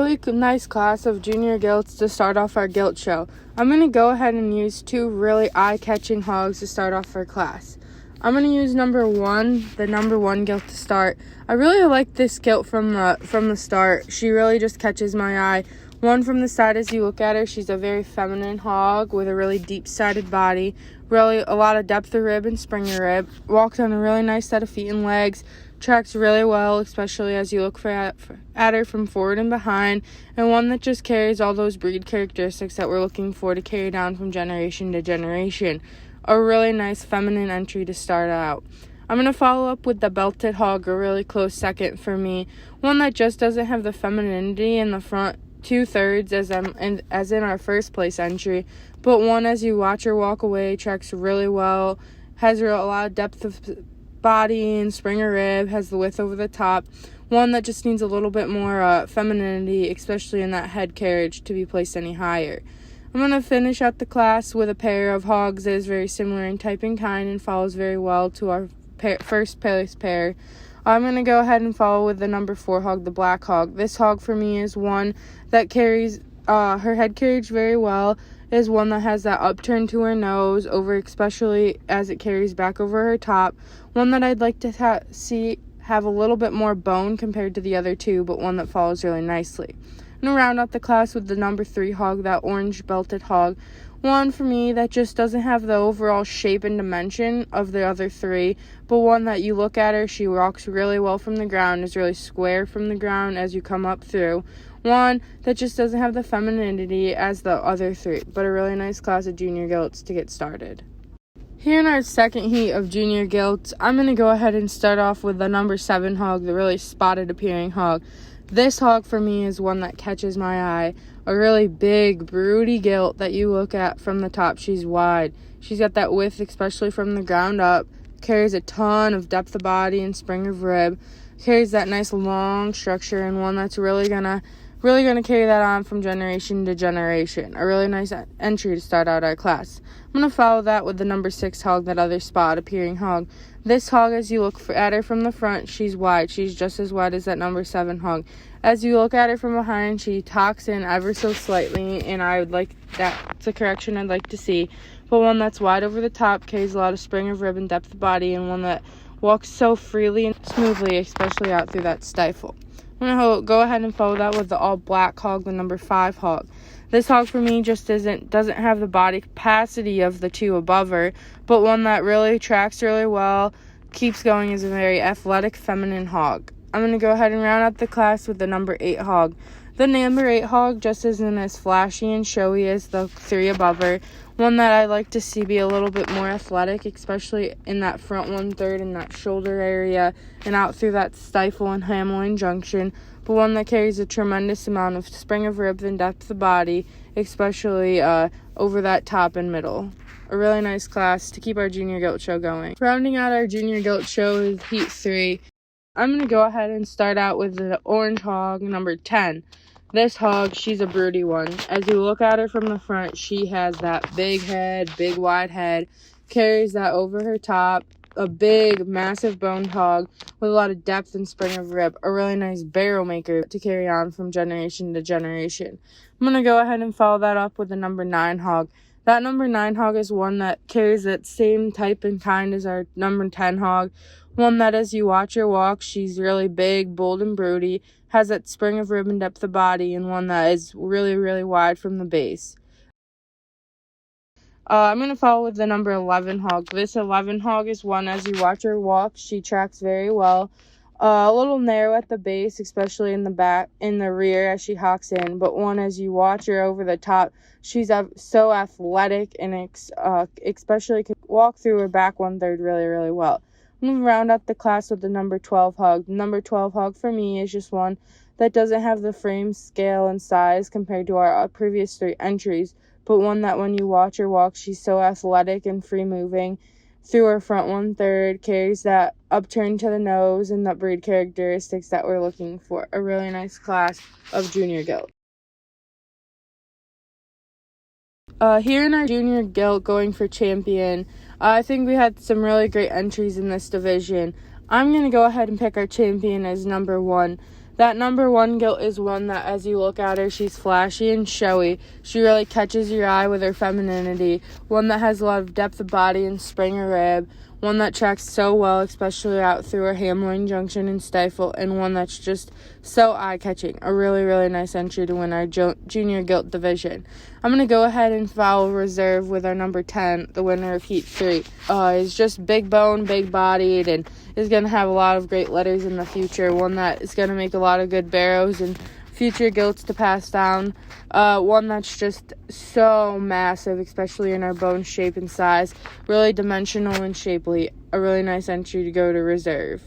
really nice class of junior gilts to start off our gilt show. I'm going to go ahead and use two really eye-catching hogs to start off our class. I'm going to use the number one gilt to start. I really like this gilt from the start. She really just catches my eye. One from the side, as you look at her, she's a very feminine hog with a really deep-sided body, really a lot of depth of rib and spring of rib, walks on a really nice set of feet and legs, tracks really well, especially as you look at her from forward and behind, and one that just carries all those breed characteristics that we're looking for to carry down from generation to generation. A really nice feminine entry to start out. I'm going to follow up with the belted hog, a really close second for me, one that just doesn't have the femininity in the front 2/3 as in our first place entry, but one, as you watch her walk away, tracks really well, has a lot of depth of body and spring of rib, has the width over the top, one that just needs a little bit more femininity, especially in that head carriage, to be placed any higher. I'm going to finish out the class with a pair of hogs that is very similar in type and kind and follows very well to our first place pair. I'm going to go ahead and follow with the number 4 hog, the black hog. This hog for me is one that carries her head carriage very well, is one that has that upturn to her nose, especially as it carries back over her top, one that I'd like to see have a little bit more bone compared to the other two, but one that follows really nicely. I'm going to round out the class with the number 3 hog, that orange belted hog. One for me that just doesn't have the overall shape and dimension of the other three, but one that you look at her, she walks really well from the ground, is really square from the ground as you come up through. One that just doesn't have the femininity as the other three, but a really nice class of junior gilts to get started. Here in our second heat of junior gilts, I'm going to go ahead and start off with the number 7 hog, the really spotted appearing hog. This hog for me is one that catches my eye. A really big, broody gilt that you look at from the top. She's wide. She's got that width, especially from the ground up. Carries a ton of depth of body and spring of rib. Carries that nice long structure, and one that's really gonna carry that on from generation to generation. A really nice entry to start out our class. I'm going to follow that with the number 6 hog, that other spot appearing hog. This hog, as you look at her from the front, she's wide. She's just as wide as that number 7 hog. As you look at her from behind, she tucks in ever so slightly, and that's a correction I'd like to see. But one that's wide over the top, carries a lot of spring of rib and depth of body, and one that walks so freely and smoothly, especially out through that stifle. I'm going to go ahead and follow that with the all black hog, the number 5 hog. This hog for me just doesn't have the body capacity of the two above her, but one that really tracks really well, keeps going, is a very athletic feminine hog. I'm going to go ahead and round out the class with the number 8 hog. The number 8 hog just isn't as flashy and showy as the 3 above her. One that I like to see be a little bit more athletic, especially in that front 1/3 and that shoulder area and out through that stifle and Hamlin junction. But one that carries a tremendous amount of spring of rib and depth of body, especially over that top and middle. A really nice class to keep our junior gilt show going. Rounding out our junior gilt show is heat 3. I'm going to go ahead and start out with the orange hog, number 10. This hog, she's a broody one. As you look at her from the front, she has that big head, big wide head, carries that over her top, a big, massive boned hog with a lot of depth and spring of rib, a really nice barrel maker to carry on from generation to generation. I'm going to go ahead and follow that up with the number 9 hog. That number 9 hog is one that carries that same type and kind as our number 10 hog. One that, as you watch her walk, she's really big, bold, and broody, has that spring of rib and depth of body, and one that is really, really wide from the base. I'm going to follow with the number 11 hog. This 11 hog is one, as you watch her walk, she tracks very well. A little narrow at the base, especially in the rear as she hocks in, but one, as you watch her over the top, she's so athletic and especially can walk through her back 1/3 really, really well. I'm going to round out the class with the number 12 hog. The number 12 hog for me is just one that doesn't have the frame, scale, and size compared to our previous 3 entries, but one that when you watch her walk, she's so athletic and free-moving through her front 1/3, carries that upturn to the nose and that breed characteristics that we're looking for. A really nice class of junior gilt. Here in our junior gilt going for champion, I think we had some really great entries in this division. I'm going to go ahead and pick our champion as number 1. That number 1 gilt is one that, as you look at her, she's flashy and showy. She really catches your eye with her femininity. One that has a lot of depth of body and spring of rib. One that tracks so well, especially out through her ham-loin junction and stifle, and one that's just so eye-catching. A really, really nice entry to win our junior gilt division. I'm going to go ahead and follow reserve with our number 10, the winner of Heat 3. He's just big bone, big bodied, and is going to have a lot of great letters in the future. One that is going to make a lot of good barrows and future gilts to pass down. One that's just so massive, especially in our bone shape and size. Really dimensional and shapely. A really nice entry to go to reserve.